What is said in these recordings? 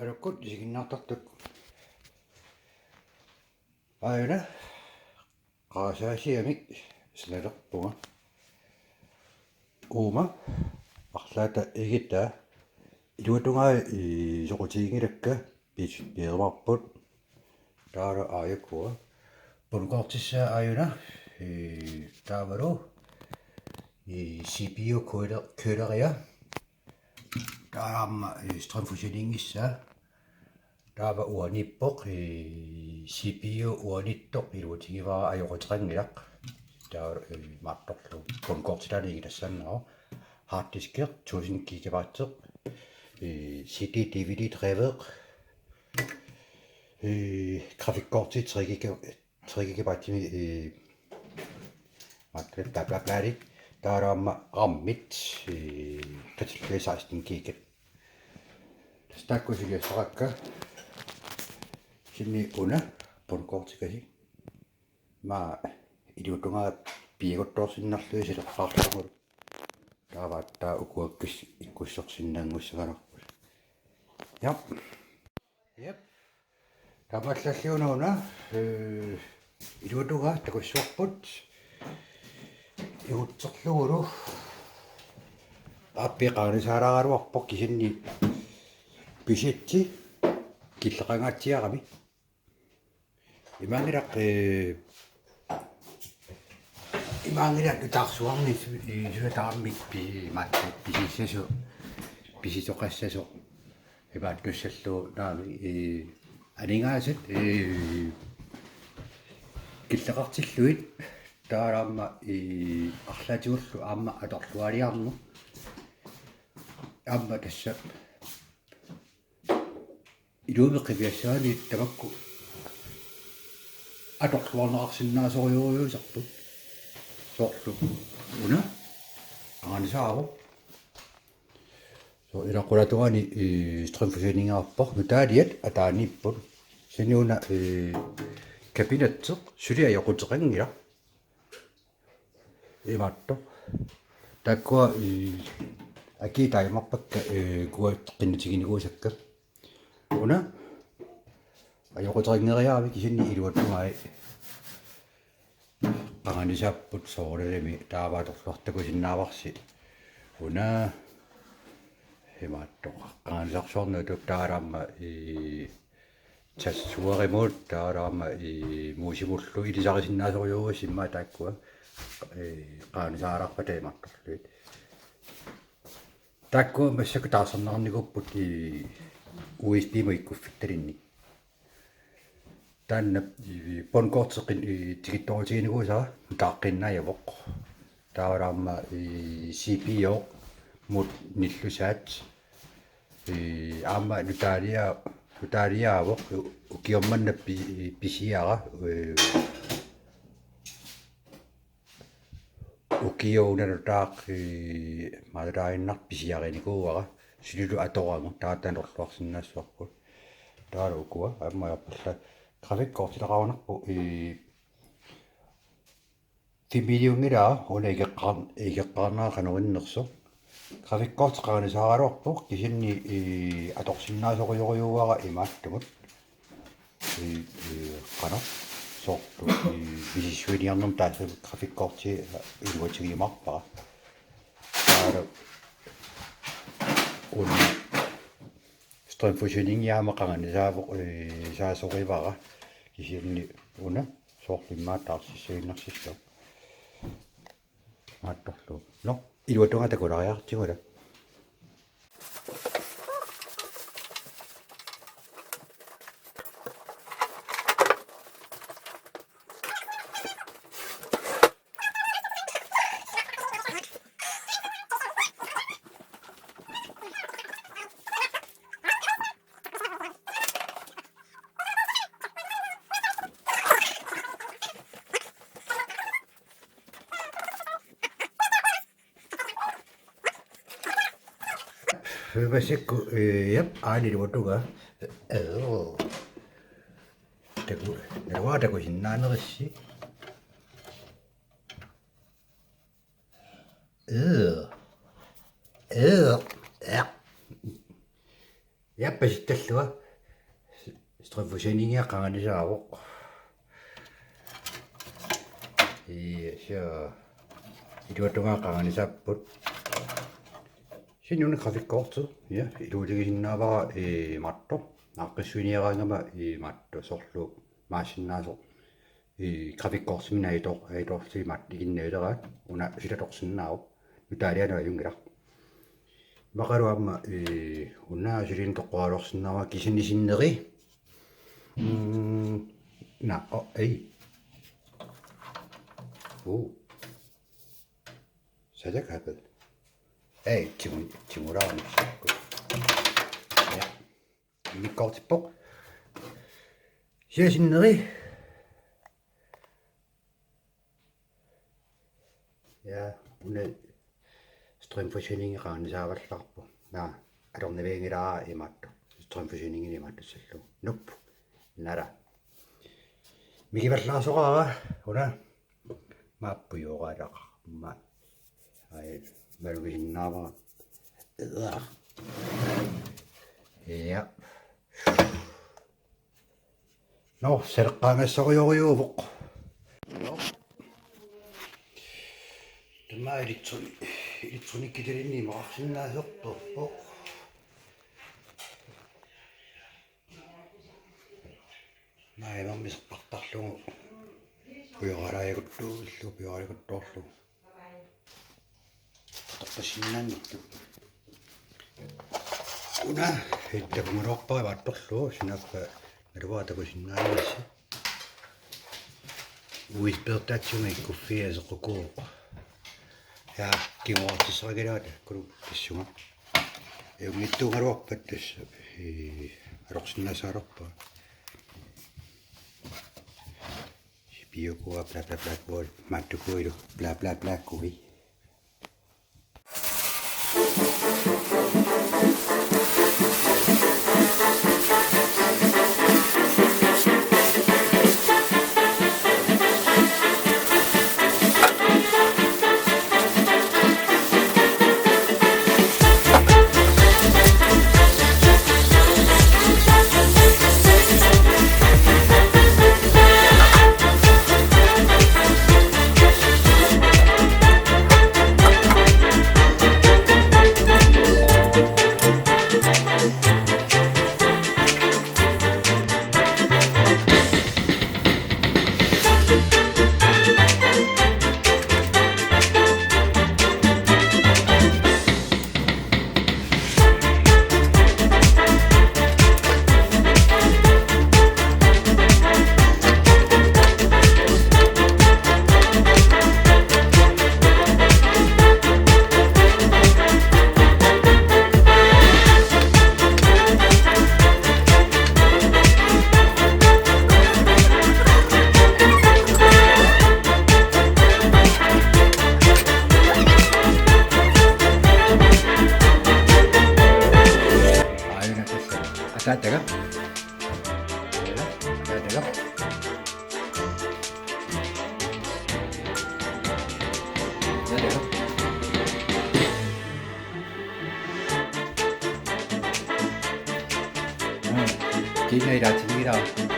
Alukut isiginnaartartuk aina qasaasiamik sinalerpunga uuma арлаата игиттаа илуатунгаа соқутигингилакка пиермарпут таара аякуа пункортиссаа аюна таавалу CPU køleria taama strømforsyningssaa taava uanippoq CPU uanittoq iluutigivara ajoqutringilaq taa maattorlu punkortilaniigi tassannao harddisker 1000 GB CD DVD drevet grafikkorti 3 GB bla der rammit 16 GB stakkusiga sarakka sinni una punkortikasi ma iluutunga piiguttorsinnarlui silerraarlamut taavaattaa ukuakkis ikkussorsinnaangussaganerput ja yep tapallalluunuuna iluutunga takussuarput iutserlugulu appiqaanisaalaaraluarpoq kisinni pisitti killeqangaatiarami имаангилак утаарсуарни суатаармик маатта писиссасу писитоқассасо ивааттуссаллуу наами анингаасат киллеқартиллуит таалаама арлаатигуллу аама аторлуалиарну аама тасса илуумеққивиассаани тамакку аторлуарнеқарсинаасориуриусарпут soorlu una aanisaaru so ilaqulatuani strømforsyningaarpoq nutaaliat ataaniipput siniuna kabinatteq suliajoquteqangila imaatto takkua akiitaimarpakka kuatteqinutiginiguusakka una ajoquteqangeriaami kisinni iluattungai qanganisapput sooralimi taavaatorluartakusinnaavarsi una himaatto qanganisarsornutut taalaamma tassuarimut taalaamma muusimullu ilisarisinnaasoriugu simma taakkua qanganisaalarpa taimartorluit taakkua massakku taarsornarnigupput USB-mik kuffittalinni tanna punkorteqin tigittorutiginiguusaa taaqqinnaajavoq taavalaamma CPU mut nillusaat aamma nutaaliaavoq ukiormanna pisiara ukiorunanutaaq maalaainnaq pisiariniguuara sililu atorangu taatanorluarsinnaassuarput taala ukua aammaarpalla grafikkortilaqaunarpu 5 milliongilaa una igeqqarnaaqanuinnerso grafikkorteqaanisaaraluarpoq kisinni atorsinnaasorioriuara imaattumut qana sortu visisualiarnerm taassa grafikkorti iluatigimarpara taala una strømforsyning yaamaqanganisaavoq saasorivara kisinni una soorlimmaataarsissiinnersissu maattorlu no iluatunga takulariartigula Vasikku yep aaniluatuga taku naluataku hinnaanerissi Yapasittalluga strømforsyningen qanganisaavoq så iluatunga qanganisapput sinuna grafikkortet ja iluuligisinnaavara matto naqqissuinieraangama matto sorlu maasinnaasor grafikkorsimina aitorsimat iginnaileraat una silatorsinnaau nutaalianu ajungilaq maqaluamma unna silin toqqoralorsinnaava kisinisineri na ei sadakabel ei timuraani ja mikkortippoq siasineri ja unna strømforsyningen qaanisaavallarpu na alornaviangilaa imattu strømforsyningen imattussallu nup nara mikivallaarsoqara una maappujuoraalaqa ma ai malugisinnaava ja no serqqaangassorioriuuvoq no tamma elektronikkitalini maqarsinnaasortorpo naimammiserpartarlugu puyoralaayaguttuullu torpasinnaannittu una ittakumulorpaa vattorlu sinappa naluaatakusinnaannissi uispertaatsunga ikkufiasequkuu ja kingoortisseragalaata kulu kissunga eungittuungaluarpat tassa alorsinnasaalorpaa biokua bla bla bla kuul mattukuilu bla bla bla kui Ataga. Gina Tirira.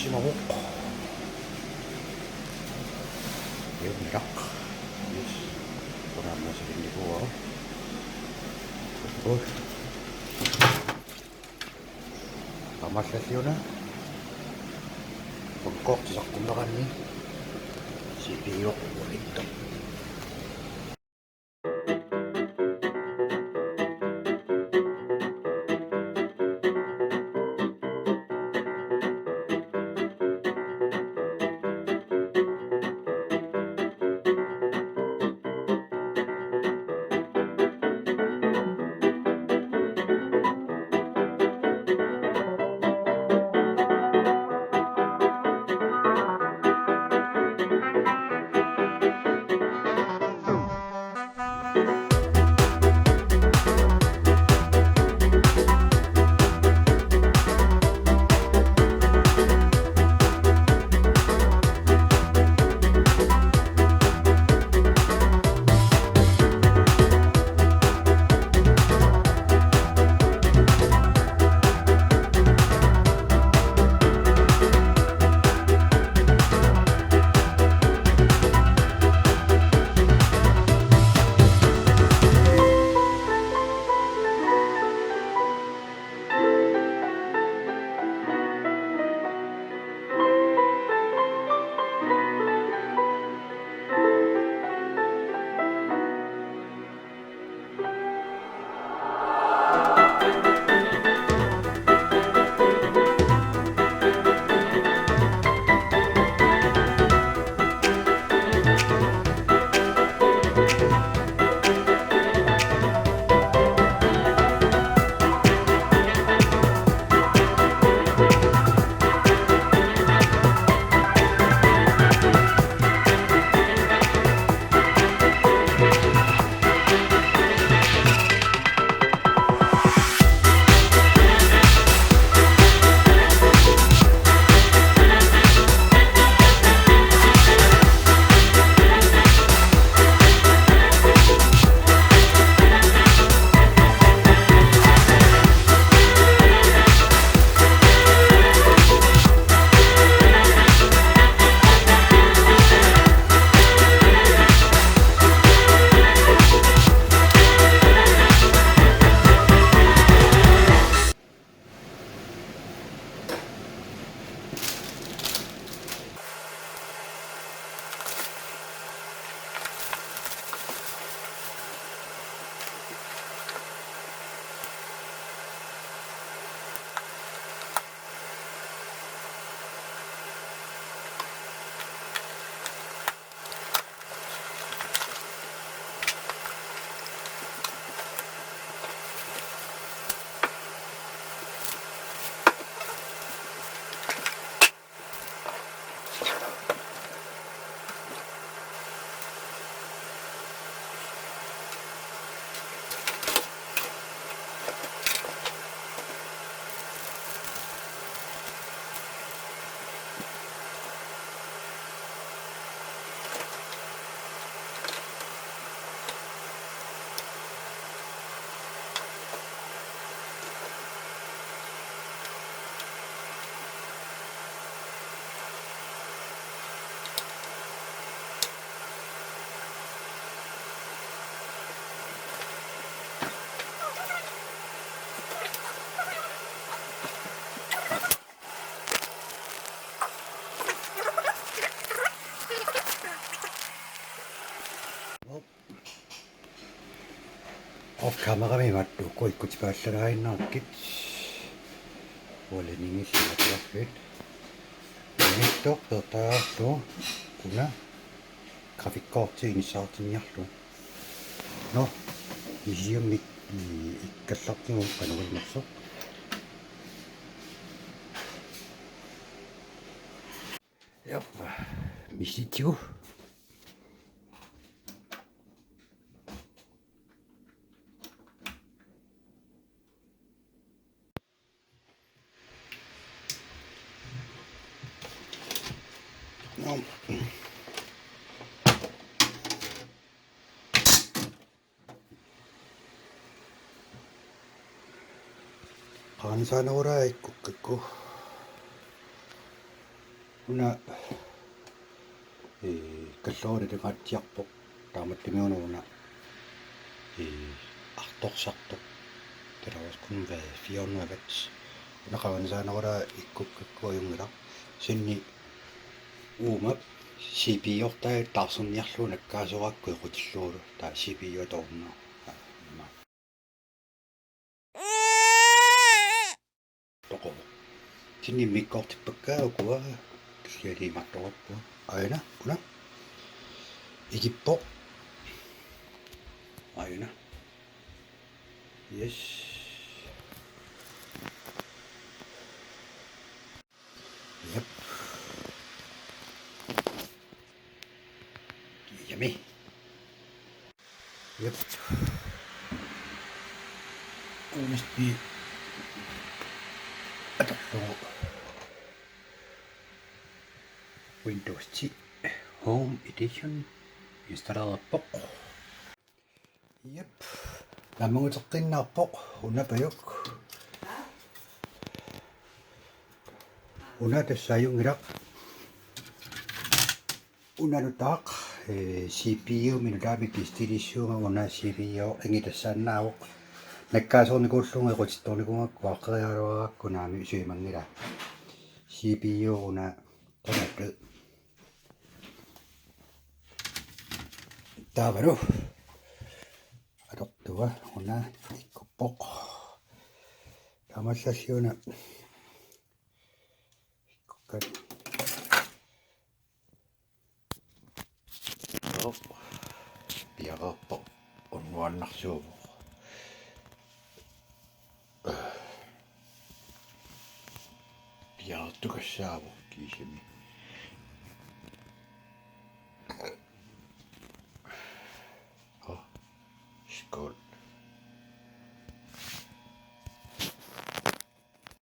먹고 여기락 보란 모습인데고 그리고 아마세시오나 꼭 지적 굴러가니 CPU 오리또 off camera me mattu koikkuts päässä rainnaakki ole nimissä trafit nyt to kuna grafikkortiin saatiin jahtu no PC-mik ikkassortimu panuilmerso jappa misitiu no Soraluara ikkukku una kalluuritungatiarpoq taamattimiunuuna artorsartoq talawaskun va 400 watts unaqavansaanera ikkukkuajungila sinni uumap CPU-ortaa taarserniarlu nakkaasurakku iqutilluulu taa CPU tornaa toqo sinni mikkortippakkaakua killaliimartorpua aina una ikippo aina yes yep yummy yep must be Windows 10 Home Edition installererpoq. Yep. Lammunguteqqinnaarpoq unapayuk. Una tassajungilaq. Unanutaaq CPU minutaamik istilissuunga una CPU ingitassaannaavoq. Nakkaasорникууллунга iqutittornikungaakku aqerialuaraakkunaami suimangila. CPU una tanattu taavaru atortua una ikkuppoq tamallassiuna ikkukkat piaqerpoq unnuannarsuuvoq piaqertukassaavuq kiisimi skål